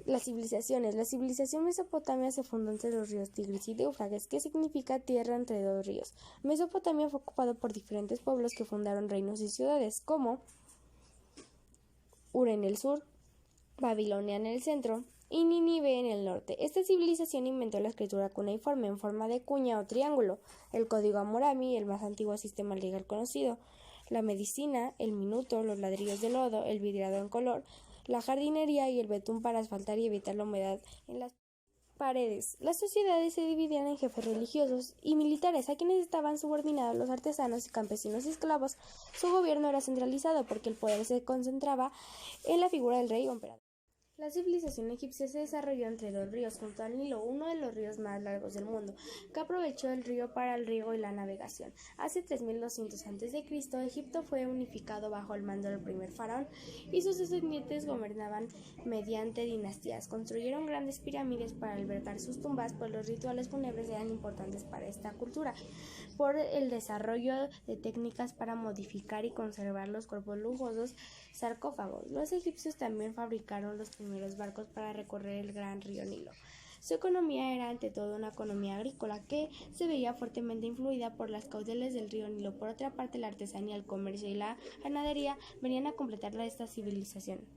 Las civilizaciones. La civilización mesopotamia se fundó entre los ríos Tigris y Éufrates, que significa tierra entre dos ríos. Mesopotamia fue ocupado por diferentes pueblos que fundaron reinos y ciudades, como Ur en el sur, Babilonia en el centro y Nínive en el norte. Esta civilización inventó la escritura cuneiforme en forma de cuña o triángulo, el código Hammurabi, el más antiguo sistema legal conocido, la medicina, el minuto, los ladrillos de lodo, el vidriado en color, la jardinería y el betún para asfaltar y evitar la humedad en las paredes. Las sociedades se dividían en jefes religiosos y militares, a quienes estaban subordinados los artesanos, campesinos y esclavos. Su gobierno era centralizado porque el poder se concentraba en la figura del rey o emperador. La civilización egipcia se desarrolló entre dos ríos junto al Nilo, uno de los ríos más largos del mundo, que aprovechó el río para el riego y la navegación. Hace 3200 a.C., Egipto fue unificado bajo el mando del primer faraón y sus descendientes gobernaban mediante dinastías. Construyeron grandes pirámides para albergar sus tumbas, pues los rituales fúnebres eran importantes para esta cultura, por el desarrollo de técnicas para modificar y conservar los cuerpos lujosos sarcófagos. Los egipcios también fabricaron los primeros barcos para recorrer el gran río Nilo. Su economía era ante todo una economía agrícola que se veía fuertemente influida por las caudales del río Nilo. Por otra parte, la artesanía, el comercio y la ganadería venían a completar esta civilización.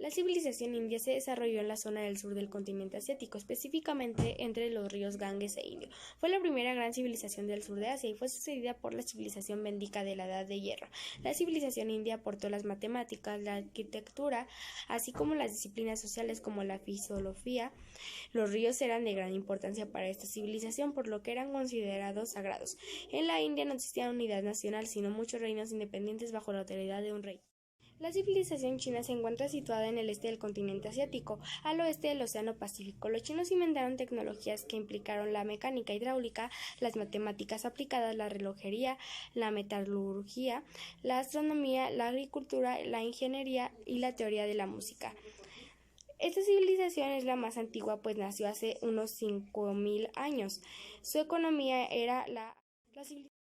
La civilización india se desarrolló en la zona del sur del continente asiático, específicamente entre los ríos Ganges e Indo. Fue la primera gran civilización del sur de Asia y fue sucedida por la civilización védica de la Edad de Hierro. La civilización india aportó las matemáticas, la arquitectura, así como las disciplinas sociales como la filosofía. Los ríos eran de gran importancia para esta civilización, por lo que eran considerados sagrados. En la India no existía unidad nacional, sino muchos reinos independientes bajo la autoridad de un rey. La civilización china se encuentra situada en el este del continente asiático, al oeste del Océano Pacífico. Los chinos inventaron tecnologías que implicaron la mecánica hidráulica, las matemáticas aplicadas, la relojería, la metalurgia, la astronomía, la agricultura, la ingeniería y la teoría de la música. Esta civilización es la más antigua, pues nació hace unos 5000 años. Su economía era la civilización.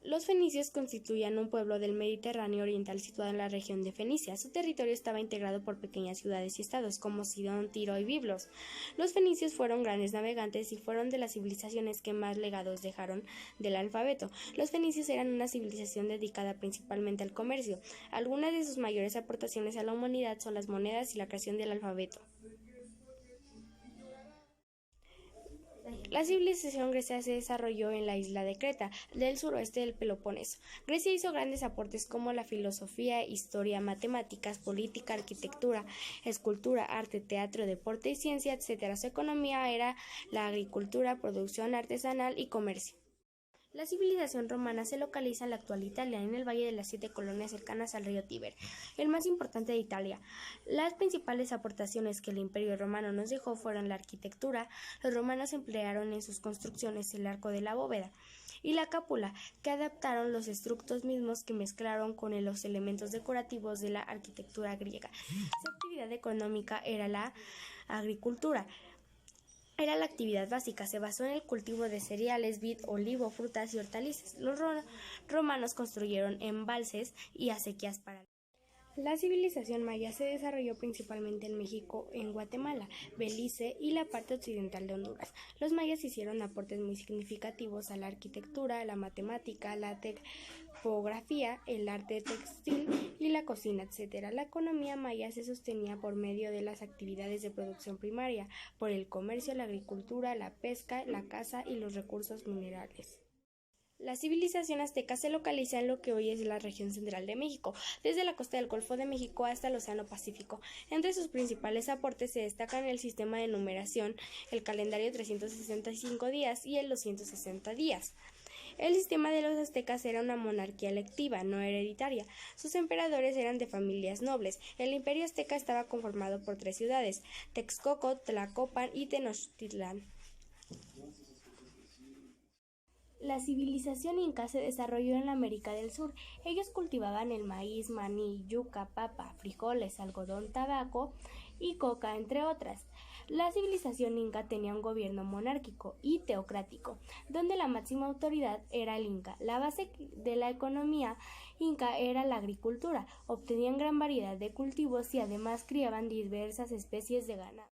Los fenicios constituían un pueblo del Mediterráneo oriental situado en la región de Fenicia. Su territorio estaba integrado por pequeñas ciudades y estados como Sidón, Tiro y Biblos. Los fenicios fueron grandes navegantes y fueron de las civilizaciones que más legados dejaron del alfabeto. Los fenicios eran una civilización dedicada principalmente al comercio. Algunas de sus mayores aportaciones a la humanidad son las monedas y la creación del alfabeto. La civilización grecia se desarrolló en la isla de Creta, del suroeste del Peloponeso. Grecia hizo grandes aportes como la filosofía, historia, matemáticas, política, arquitectura, escultura, arte, teatro, deporte y ciencia, etc. Su economía era la agricultura, producción artesanal y comercio. La civilización romana se localiza en la actual Italia, en el Valle de las 7 colonias cercanas al río Tíber, el más importante de Italia. Las principales aportaciones que el Imperio romano nos dejó fueron la arquitectura. Los romanos emplearon en sus construcciones el arco de la bóveda y la cúpula, que adaptaron los estructos mismos que mezclaron con los elementos decorativos de la arquitectura griega. Su actividad económica era la agricultura. Era la actividad básica, se basó en el cultivo de cereales, vid, olivo, frutas y hortalizas. Los romanos construyeron embalses y acequias para la civilización maya se desarrolló principalmente en México, en Guatemala, Belice y la parte occidental de Honduras. Los mayas hicieron aportes muy significativos a la arquitectura, la matemática, la tipografía, el arte textil y la cocina, etc. La economía maya se sostenía por medio de las actividades de producción primaria, por el comercio, la agricultura, la pesca, la caza y los recursos minerales. La civilización azteca se localiza en lo que hoy es la región central de México, desde la costa del Golfo de México hasta el Océano Pacífico. Entre sus principales aportes se destacan el sistema de numeración, el calendario de 365 días y el 260 días. El sistema de los aztecas era una monarquía electiva, no hereditaria. Sus emperadores eran de familias nobles. El imperio azteca estaba conformado por 3 ciudades: Texcoco, Tlacopan y Tenochtitlán. La civilización inca se desarrolló en la América del Sur. Ellos cultivaban el maíz, maní, yuca, papa, frijoles, algodón, tabaco y coca, entre otras. La civilización inca tenía un gobierno monárquico y teocrático, donde la máxima autoridad era el inca. La base de la economía inca era la agricultura. Obtenían gran variedad de cultivos y además criaban diversas especies de ganado.